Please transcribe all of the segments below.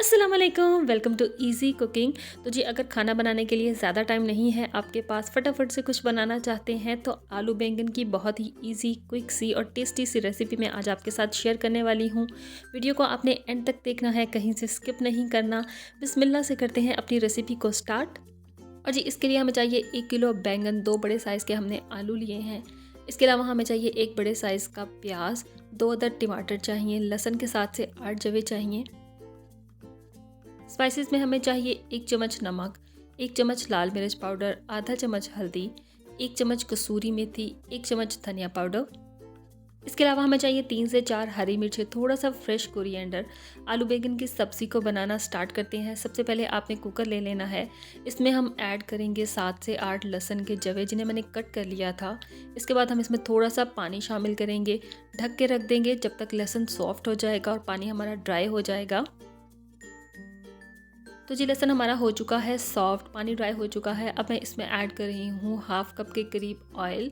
अस्सलाम वालेकुम, welcome to easy cooking. तो जी अगर खाना बनाने के लिए ज़्यादा टाइम नहीं है आपके पास, फटाफट से कुछ बनाना चाहते हैं तो आलू बैंगन की बहुत ही इजी, क्विक सी और टेस्टी सी रेसिपी मैं आज आपके साथ शेयर करने वाली हूँ। वीडियो को आपने एंड तक देखना है, कहीं से स्किप नहीं करना। बिस्मिल्लाह से करते हैं अपनी रेसिपी को स्टार्ट। और जी इसके लिए हमें चाहिए 1 किलो बैंगन, 2 बड़े साइज़ के हमने आलू लिए हैं। इसके अलावा हमें चाहिए 1 बड़े साइज़ का प्याज, 2 अदद टमाटर चाहिए, लहसुन के साथ से 8 जवे चाहिए। स्पाइसेस में हमें चाहिए 1 चम्मच नमक, 1 चम्मच लाल मिर्च पाउडर, आधा चम्मच हल्दी, 1 चम्मच कसूरी मेथी, 1 चम्मच धनिया पाउडर। इसके अलावा हमें चाहिए 3 से 4 हरी मिर्चें, थोड़ा सा फ्रेश कोरिएंडर। आलू बैंगन की सब्ज़ी को बनाना स्टार्ट करते हैं। सबसे पहले आपने कुकर ले लेना है। इसमें हम ऐड करेंगे 7 से 8 लहसुन के जवे जिन्हें मैंने कट कर लिया था। इसके बाद हम इसमें थोड़ा सा पानी शामिल करेंगे, ढक के रख देंगे जब तक लहसुन सॉफ्ट हो जाएगा और पानी हमारा ड्राई हो जाएगा। तो जी लहसुन हमारा हो चुका है सॉफ्ट, पानी ड्राई हो चुका है। अब मैं इसमें ऐड कर रही हूँ हाफ कप के करीब ऑयल।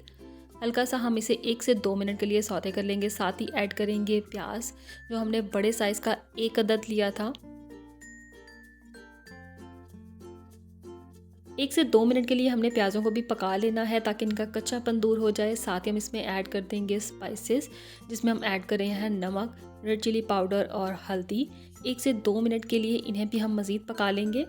हल्का सा हम इसे 1 से 2 मिनट के लिए सौते कर लेंगे। साथ ही ऐड करेंगे प्याज, जो हमने बड़े साइज़ का 1 अदद लिया था। 1 से 2 मिनट के लिए हमने प्याज़ों को भी पका लेना है ताकि इनका कच्चापन दूर हो जाए। साथ ही हम इसमें ऐड कर देंगे स्पाइसेस, जिसमें हम ऐड कर रहे हैं नमक, रेड चिली पाउडर और हल्दी। 1 से 2 मिनट के लिए इन्हें भी हम मज़ीद पका लेंगे।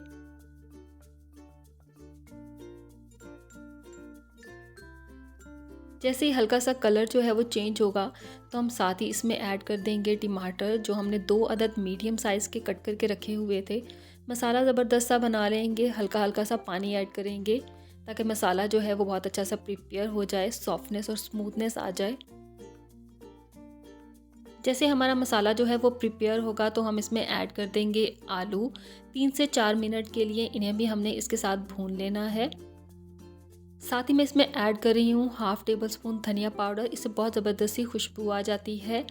जैसे ही हल्का सा कलर जो है वो चेंज होगा तो हम साथ ही इसमें ऐड कर देंगे टमाटर, जो हमने 2 अदद मीडियम साइज़ के कट करके रखे हुए थे। मसाला ज़बरदस्त सा बना लेंगे, हल्का हल्का सा पानी ऐड करेंगे ताकि मसाला जो है वो बहुत अच्छा सा प्रिपेयर हो जाए, सॉफ्टनेस और स्मूथनेस आ जाए। जैसे हमारा मसाला जो है वो प्रिपेयर होगा तो हम इसमें ऐड कर देंगे आलू। 3 से 4 मिनट के लिए इन्हें भी हमने इसके साथ भून लेना है। साथ ही मैं इसमें ऐड कर रही हूँ हाफ़ टेबल स्पून धनिया पाउडर, इससे बहुत ज़बरदस्ती खुशबू आ जाती है।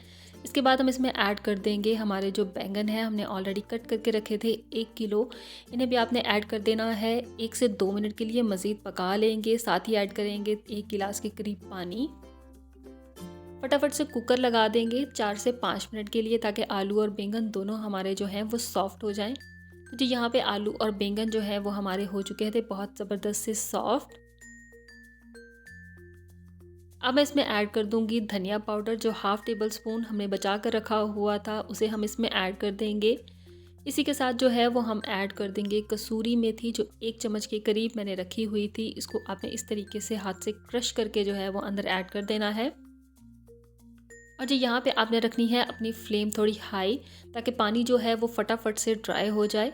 इसके बाद हम इसमें ऐड कर देंगे हमारे जो बैंगन है, हमने ऑलरेडी कट करके रखे थे 1 किलो। इन्हें भी आपने ऐड कर देना है। 1 से 2 मिनट के लिए मज़ीद पका लेंगे। साथ ही ऐड करेंगे 1 गिलास के करीब पानी। फटाफट से कुकर लगा देंगे 4 से 5 मिनट के लिए ताकि आलू और बैंगन दोनों हमारे जो हैं वो सॉफ्ट हो जाएं। तो जी यहाँ पे आलू और बैंगन जो है वो हमारे हो चुके थे बहुत ज़बरदस्त से सॉफ्ट। अब मैं इसमें ऐड कर दूंगी धनिया पाउडर, जो हाफ़ टेबल स्पून हमने बचा कर रखा हुआ था उसे हम इसमें ऐड कर देंगे। इसी के साथ जो है वो हम ऐड कर देंगे कसूरी मेथी, जो 1 चम्मच के करीब मैंने रखी हुई थी। इसको आपने इस तरीके से हाथ से क्रश करके जो है वो अंदर ऐड कर देना है। और जी यहाँ पे आपने रखनी है अपनी फ्लेम थोड़ी हाई ताकि पानी जो है वो फटाफट से ड्राई हो जाए।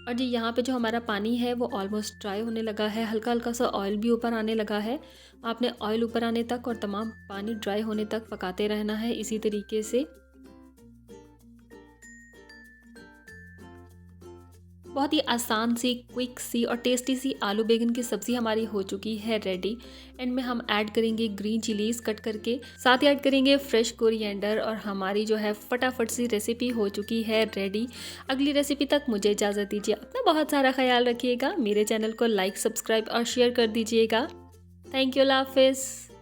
और जी यहाँ पे जो हमारा पानी है वो ऑलमोस्ट ड्राई होने लगा है, हल्का हल्का सा ऑयल भी ऊपर आने लगा है। आपने ऑयल ऊपर आने तक और तमाम पानी ड्राई होने तक पकाते रहना है इसी तरीके से। बहुत ही आसान सी, क्विक सी और टेस्टी सी आलू बैंगन की सब्ज़ी हमारी हो चुकी है रेडी। एंड में हम ऐड करेंगे ग्रीन चिलीज़ कट करके, साथ ही ऐड करेंगे फ्रेश कोरिएंडर और हमारी जो है फटाफट सी रेसिपी हो चुकी है रेडी। अगली रेसिपी तक मुझे इजाज़त दीजिए। अपना बहुत सारा ख्याल रखिएगा। मेरे चैनल को लाइक, सब्सक्राइब और शेयर कर दीजिएगा। थैंक यू, अल्लाह हाफ़िज़।